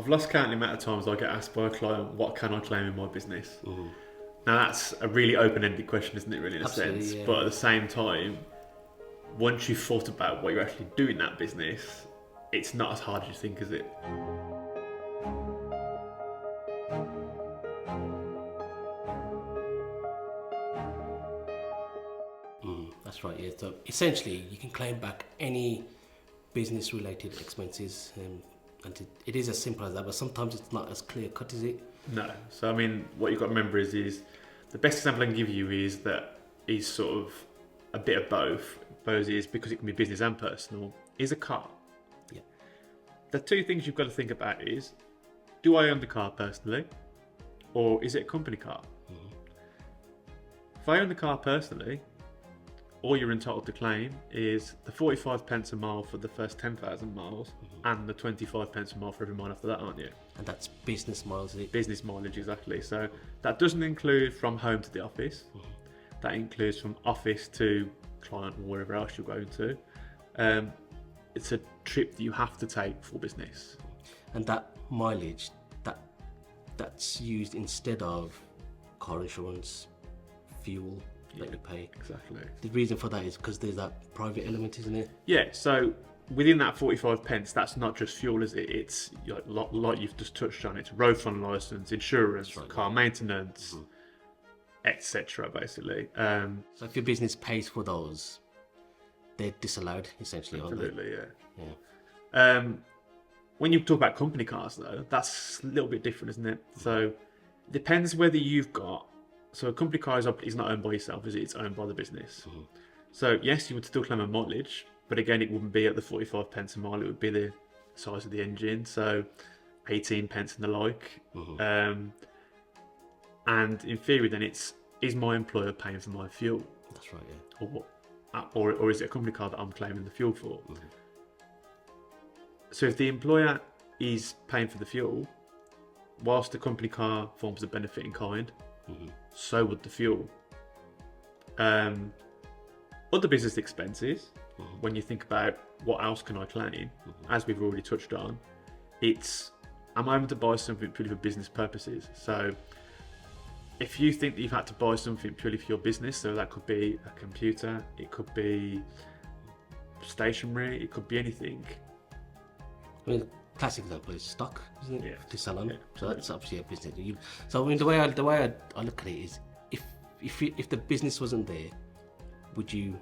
I've lost count the amount of times I get asked by a client, what can I claim in my business? Now that's a really open-ended question, isn't it, really, in a sense? Yeah. But at the same time, once you've thought about what you're actually doing in that business, it's not as hard as you think, is it? That's right, yeah. So essentially, you can claim back any business-related expenses, and it is as simple as that, but sometimes it's not as clear-cut, is it? No. So, I mean, what you've got to remember is the best example I can give you is that is sort of a bit of both. Both is because it can be business and personal, is a car. Yeah. The two things you've got to think about is, do I own the car personally, or is it a company car? If I own the car personally, all you're entitled to claim is the 45 pence a mile for the first 10,000 miles and the 25 pence a mile for every mile after that, aren't you? And that's business miles, is it? Business mileage, exactly. So that doesn't include from home to the office. That includes from office to client or wherever else you're going to. It's a trip that you have to take for business. And that mileage, that's used instead of car insurance, fuel that you pay. Exactly. The reason for that is because there's that private element, isn't it? Yeah, so within that 45 pence, that's not just fuel, is it? It's like you've just touched on. It's road fund licence, insurance, right, car maintenance, etc. basically. So if your business pays for those, they're disallowed, essentially, aren't they? Absolutely, yeah. When you talk about company cars, though, that's a little bit different, isn't it? So it depends whether you've got... So a company car is not owned by yourself, is it? It's owned by the business. So yes, you would still claim a mileage, but again, it wouldn't be at the 45 pence a mile. It would be the size of the engine, so 18 pence and the like. And in theory, then is my employer paying for my fuel? That's right, yeah. Or is it a company car that I'm claiming the fuel for? So if the employer is paying for the fuel, whilst the company car forms a benefit in kind, so would the fuel. Other business expenses, when you think about what else can I claim, as we've already touched on, it's, am I able to buy something purely for business purposes? So if you think that you've had to buy something purely for your business, so that could be a computer, it could be stationery, it could be anything. I mean, classic example is stock, isn't it? Yeah. To sell on. Yeah. So that's obviously a business. So I mean, the way I look at it is, if the business wasn't there, would you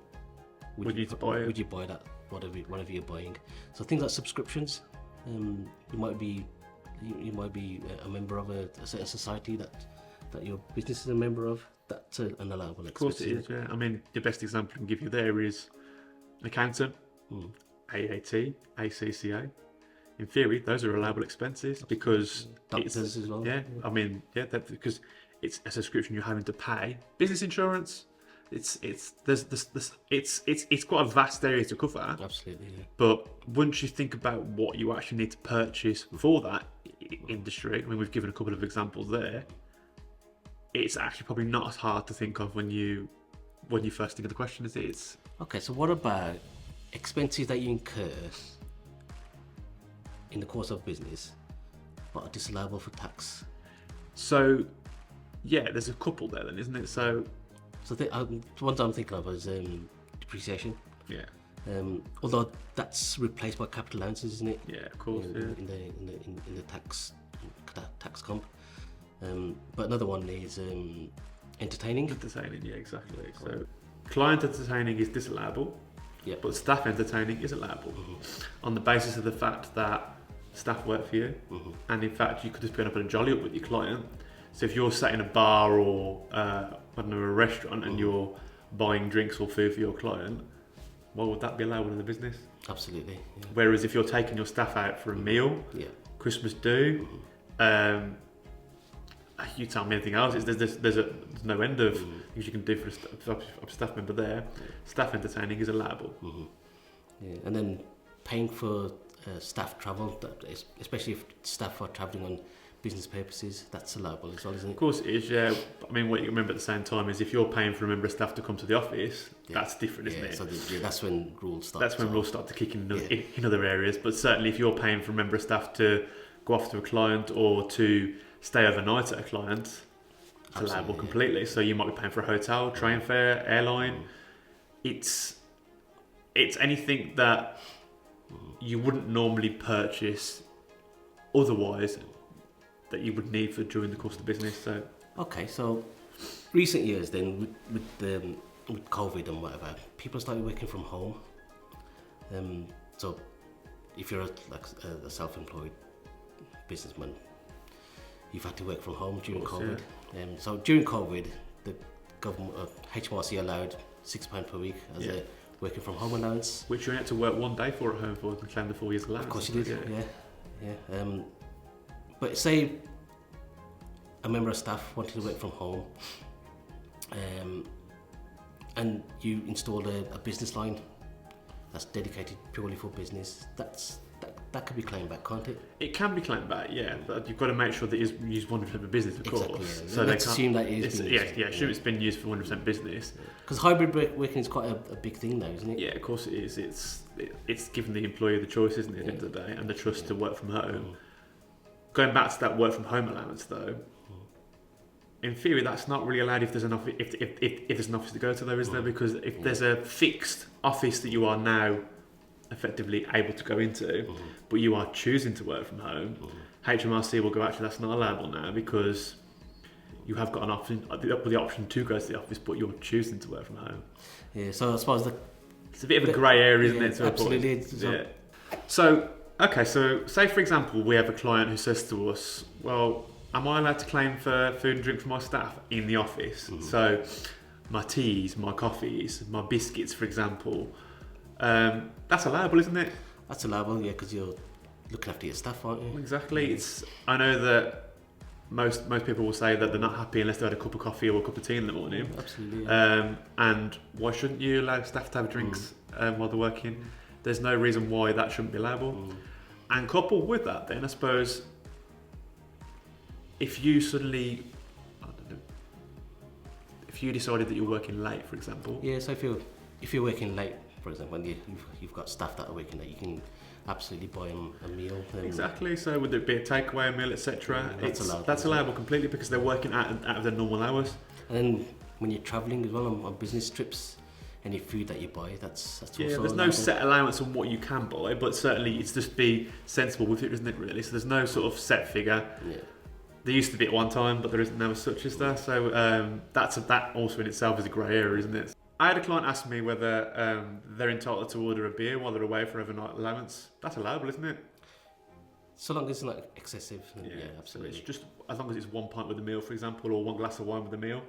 need to buy it? Would you buy that whatever you're buying? So things like subscriptions, you might be a member of a certain society that your business is a member of. That's an allowable expense. Of course it is. Yeah. I mean, the best example I can give you there is an accountant, AAT, ACCA. In theory, those are allowable expenses because doctors as well. Yeah, I mean, because it's a subscription you're having to pay. Business insurance, it's quite a vast area to cover. Absolutely, yeah. But once you think about what you actually need to purchase for that industry, I mean, we've given a couple of examples there. It's actually probably not as hard to think of when you first think of the question as it is. Okay, so what about expenses that you incur in the course of business but are disallowable for tax? So, yeah, there's a couple there then, isn't it? So the ones I'm thinking of is depreciation. Yeah. Although that's replaced by capital allowances, isn't it? Yeah, of course. In the tax comp. But another one is entertaining. Entertaining, yeah, exactly. So client entertaining is disallowable. Yeah. But staff entertaining is allowable on the basis of the fact that staff work for you, and in fact you could just be going up and jolly up with your client. So if you're sat in a bar or a restaurant and you're buying drinks or food for your client, why would that be allowable in the business? Absolutely. Yeah. Whereas if you're taking your staff out for a meal, Christmas do, you tell me anything else. There's no end of things you can do for a staff member there. Staff entertaining is allowable. Yeah, and then paying for staff travel, especially if staff are travelling on business purposes, that's allowable as well, isn't it? Of course it is, yeah. I mean, what you remember at the same time is if you're paying for a member of staff to come to the office, that's different, isn't it? So that's when rules start. That's when rules start to kick in other areas. But certainly if you're paying for a member of staff to go off to a client or to stay overnight at a client, it's Absolutely, allowable yeah. completely. So you might be paying for a hotel, train fare, airline. It's anything that you wouldn't normally purchase otherwise that you would need for during the course of the business. So Okay, so recent years then with COVID and whatever, people started working from home. So if you're a self-employed businessman, you've had to work from home during course, COVID. So during COVID, the government, HMRC allowed £6 per week as Yeah. a working from home allowance. which you only had to work one day for at home for and claim the 4 years allowance. Of course you did, Yeah. yeah. But say a member of staff wanted to work from home, and you installed a business line that's dedicated purely for business. That could be claimed back, can't it? It can be claimed back, yeah, but you've got to make sure that it's used 100% for business, of Exactly, course. yeah. So Let's they can't, assume that it is it's, being yeah, used. yeah, assume it's been used for 100% business. Because hybrid working is quite a big thing now, isn't it? Yeah, of course it is. It's giving the employee the choice, isn't it, at the end of the day, and the trust to work from home. Going back to that work from home allowance, though, in theory, that's not really allowed if there's an office. If there's an office to go to, though, is there? Because if there's a fixed office that you are now effectively able to go into, but you are choosing to work from home, HMRC will go, actually, that's not allowable now because you have got an option, the option to go to the office, but you're choosing to work from home. Yeah. So I suppose It's a bit of a grey area, isn't it? To absolutely. yeah. So, okay, so say for example, we have a client who says to us, well, am I allowed to claim for food and drink for my staff in the office? So, my teas, my coffees, my biscuits, for example, that's allowable, isn't it? That's allowable, yeah, because you're looking after your staff, aren't you? Exactly. I know that most people will say that they're not happy unless they had a cup of coffee or a cup of tea in the morning. Absolutely. Yeah. And why shouldn't you allow staff to have drinks while they're working? There's no reason why that shouldn't be allowable. And coupled with that, then I suppose, if you suddenly, I don't know, if you decided that you're working late, for example. Yeah. So if you're working late, for example, and you've got staff that are working late, you can absolutely buy them a meal. Exactly. So would it be a takeaway, a meal, etc.? Yeah, that's allowable completely because they're working out of their normal hours. And then when you're travelling as well on business trips, any food that you buy, that's also there's no allowable. set allowance on what you can buy, but certainly it's just be sensible with it, isn't it? Really. So there's no sort of set figure. Yeah. There used to be at one time, but there isn't now as such as there. So that also in itself is a grey area, isn't it? I had a client ask me whether they're entitled to order a beer while they're away for overnight allowance. That's allowable, isn't it? So long as it's not excessive. Then yeah, So absolutely. it's just as long as it's 1 pint with a meal, for example, or 1 glass of wine with a meal,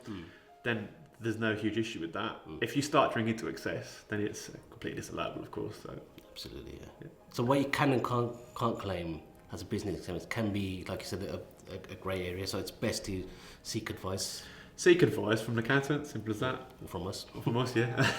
then there's no huge issue with that. If you start drinking to excess, then it's completely disallowable, of course. So Absolutely, yeah. So what you can and can't claim as a business expense can be, like you said, a grey area. So it's best to seek advice seek advice from an accountant, simple as that. from us. From us, yeah.